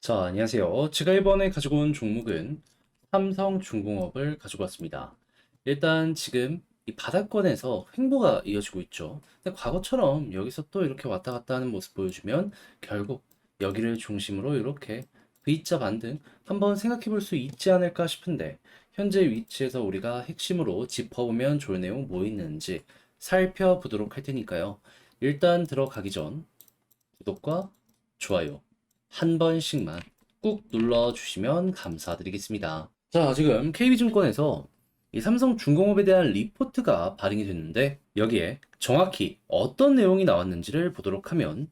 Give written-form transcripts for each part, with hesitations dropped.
자, 안녕하세요. 제가 이번에 가지고 온 종목은 삼성중공업을 가지고 왔습니다. 일단 지금 이 바닥권에서 횡보가 이어지고 있죠. 근데 과거처럼 여기서 또 이렇게 왔다 갔다 하는 모습 보여주면 결국 여기를 중심으로 이렇게 V자 반등 한번 생각해 볼 수 있지 않을까 싶은데 현재 위치에서 우리가 핵심으로 짚어보면 좋을 내용 뭐 있는지 살펴보도록 할 테니까요. 일단 들어가기 전 구독과 좋아요 한 번씩만 꾹 눌러주시면 감사드리겠습니다. 자, 지금 KB증권에서 이 삼성중공업에 대한 리포트가 발행이 됐는데 여기에 정확히 어떤 내용이 나왔는지를 보도록 하면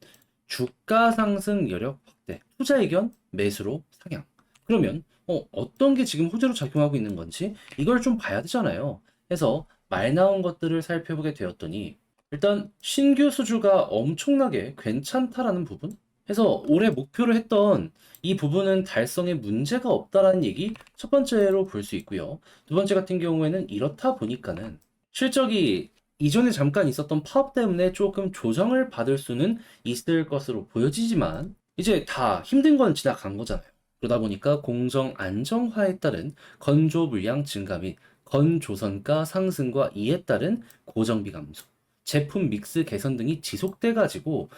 주가 상승 여력 확대, 투자 의견 매수로 상향. 그러면 어떤 게 지금 호재로 작용하고 있는 건지 이걸 좀 봐야 되잖아요. 그래서 말 나온 것들을 살펴보게 되었더니 일단 신규 수주가 엄청나게 괜찮다라는 부분? 해서 올해 목표를 했던 이 부분은 달성에 문제가 없다라는 얘기 첫 번째로 볼 수 있고요. 두 번째 같은 경우에는 이렇다 보니까는 실적이 이전에 잠깐 있었던 파업 때문에 조금 조정을 받을 수는 있을 것으로 보여지지만 이제 다 힘든 건 지나간 거잖아요. 그러다 보니까 공정 안정화에 따른 건조 물량 증가 및 건조선가 상승과 이에 따른 고정비 감소, 제품 믹스 개선 등이 지속돼 가지고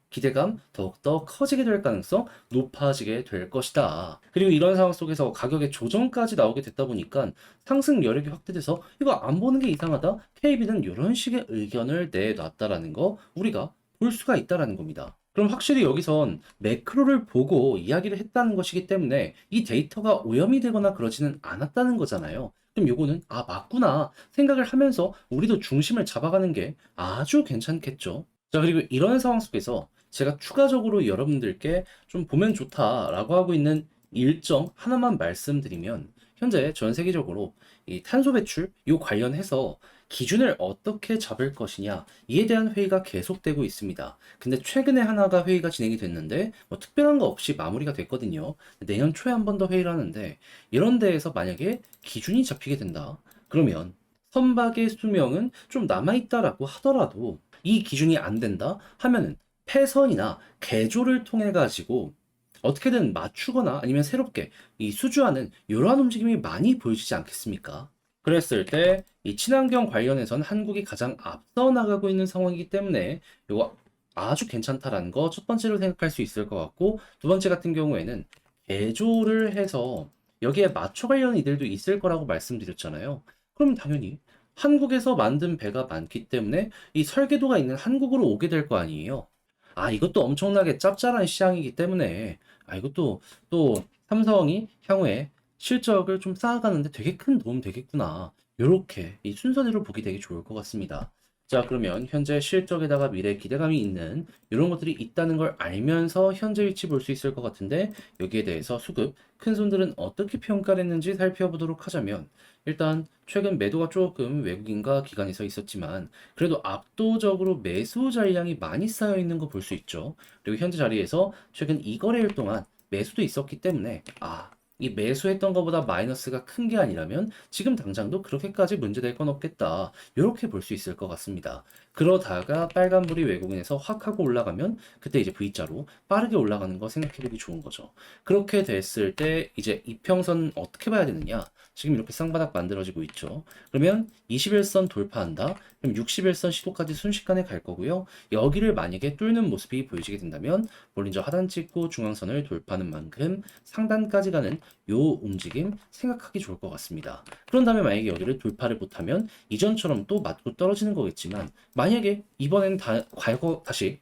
기대감 더욱더 커지게 될 가능성 높아지게 될 것이다. 그리고 이런 상황 속에서 가격의 조정까지 나오게 됐다 보니까 상승 여력이 확대돼서 이거 안 보는 게 이상하다. KB는 이런 식의 의견을 내놨다라는 거 우리가 볼 수가 있다라는 겁니다. 그럼 확실히 여기선 매크로를 보고 이야기를 했다는 것이기 때문에 이 데이터가 오염이 되거나 그러지는 않았다는 거잖아요. 그럼 요거는 맞구나 생각을 하면서 우리도 중심을 잡아가는 게 아주 괜찮겠죠. 자, 그리고 이런 상황 속에서 제가 추가적으로 여러분들께 좀 보면 좋다라고 하고 있는 일정 하나만 말씀드리면 현재 전 세계적으로 이 탄소 배출 요 관련해서 기준을 어떻게 잡을 것이냐 이에 대한 회의가 계속되고 있습니다. 근데 최근에 하나가 회의가 진행이 됐는데 뭐 특별한 거 없이 마무리가 됐거든요. 내년 초에 한 번 더 회의를 하는데 이런 데에서 만약에 기준이 잡히게 된다. 그러면 선박의 수명은 좀 남아있다라고 하더라도 이 기준이 안 된다 하면은 폐선이나 개조를 통해 가지고 어떻게든 맞추거나 아니면 새롭게 이 수주하는 이러한 움직임이 많이 보여지지 않겠습니까? 그랬을 때 이 친환경 관련해서는 한국이 가장 앞서 나가고 있는 상황이기 때문에 이거 아주 괜찮다라는 거 첫 번째로 생각할 수 있을 것 같고 두 번째 같은 경우에는 개조를 해서 여기에 맞춰가려는 이들도 있을 거라고 말씀드렸잖아요. 그럼 당연히 한국에서 만든 배가 많기 때문에 이 설계도가 있는 한국으로 오게 될 거 아니에요. 이것도 엄청나게 짭짤한 시장이기 때문에 이것도 또 삼성이 향후에 실적을 좀 쌓아가는데 되게 큰 도움 되겠구나. 요렇게 이 순서대로 보기 되게 좋을 것 같습니다. 자, 그러면 현재 실적에다가 미래 기대감이 있는 이런 것들이 있다는 걸 알면서 현재 위치 볼 수 있을 것 같은데 여기에 대해서 수급, 큰손들은 어떻게 평가를 했는지 살펴보도록 하자면 일단 최근 매도가 조금 외국인과 기관에서 있었지만 그래도 압도적으로 매수 잔량이 많이 쌓여 있는 거 볼 수 있죠. 그리고 현재 자리에서 최근 2거래일 동안 매수도 있었기 때문에 이 매수했던 것보다 마이너스가 큰 게 아니라면 지금 당장도 그렇게까지 문제될 건 없겠다. 이렇게 볼 수 있을 것 같습니다. 그러다가 빨간불이 외국인에서 확 하고 올라가면 그때 이제 V자로 빠르게 올라가는 거 생각해보기 좋은 거죠. 그렇게 됐을 때 이제 이평선 어떻게 봐야 되느냐? 지금 이렇게 쌍바닥 만들어지고 있죠. 그러면 21선 돌파한다. 그럼 61선 시도까지 순식간에 갈 거고요. 여기를 만약에 뚫는 모습이 보여지게 된다면 볼린저 하단 찍고 중앙선을 돌파하는 만큼 상단까지 가는 요 움직임 생각하기 좋을 것 같습니다. 그런 다음에 만약에 여기를 돌파를 못하면 이전처럼 또 맞고 떨어지는 거겠지만 만약에 이번에는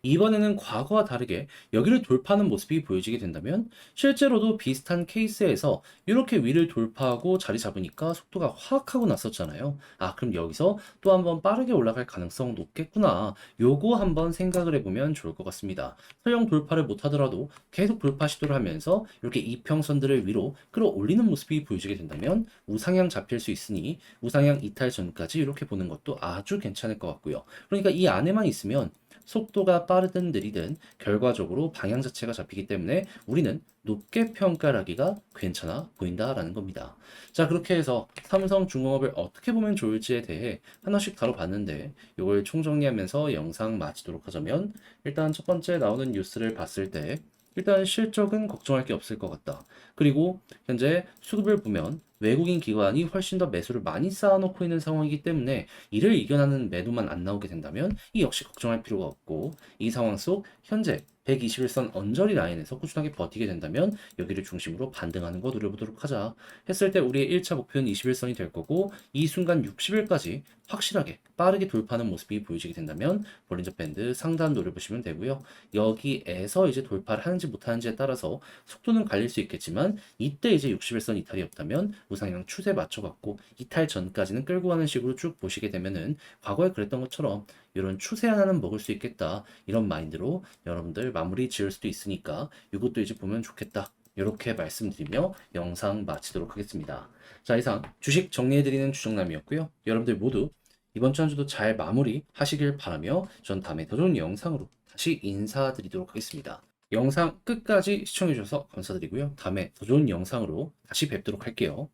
이번에는 과거와 다르게 여기를 돌파하는 모습이 보여지게 된다면 실제로도 비슷한 케이스에서 이렇게 위를 돌파하고 자리 잡으니까 속도가 확 하고 났었잖아요. 그럼 여기서 또 한번 빠르게 올라갈 가능성 높겠구나. 요거 한번 생각을 해보면 좋을 것 같습니다. 설령 돌파를 못하더라도 계속 돌파 시도를 하면서 이렇게 이평선들을 위로 끌어올리는 모습이 보여지게 된다면 우상향 잡힐 수 있으니 우상향 이탈 전까지 이렇게 보는 것도 아주 괜찮을 것 같고요. 그러니까 이 안에만 있으면 속도가 빠르든 느리든 결과적으로 방향 자체가 잡히기 때문에 우리는 높게 평가를 하기가 괜찮아 보인다라는 겁니다. 자, 그렇게 해서 삼성중공업을 어떻게 보면 좋을지에 대해 하나씩 다뤄봤는데 이걸 총정리하면서 영상 마치도록 하자면 일단 첫 번째 나오는 뉴스를 봤을 때 일단 실적은 걱정할 게 없을 것 같다. 그리고 현재 수급을 보면 외국인 기관이 훨씬 더 매수를 많이 쌓아놓고 있는 상황이기 때문에 이를 이겨나는 매도만 안 나오게 된다면 이 역시 걱정할 필요가 없고, 이 상황 속 현재 121선 언저리 라인에서 꾸준하게 버티게 된다면 여기를 중심으로 반등하는 거 노려보도록 하자. 했을 때 우리의 1차 목표는 21선이 될 거고, 이 순간 60일까지 확실하게 빠르게 돌파하는 모습이 보여지게 된다면 볼린저 밴드 상단 노려보시면 되고요. 여기에서 이제 돌파를 하는지 못하는지에 따라서 속도는 갈릴 수 있겠지만, 이때 이제 61선 이탈이 없다면 우상향 추세 맞춰갖고 이탈 전까지는 끌고 가는 식으로 쭉 보시게 되면은 과거에 그랬던 것처럼 이런 추세 하나는 먹을 수 있겠다, 이런 마인드로 여러분들 마무리 지을 수도 있으니까 이것도 이제 보면 좋겠다, 이렇게 말씀드리며 영상 마치도록 하겠습니다. 자, 이상 주식 정리해드리는 주정남이었고요. 여러분들 모두 이번 주 한 주도 잘 마무리 하시길 바라며 전 다음에 더 좋은 영상으로 다시 인사드리도록 하겠습니다. 영상 끝까지 시청해주셔서 감사드리고요. 다음에 더 좋은 영상으로 다시 뵙도록 할게요.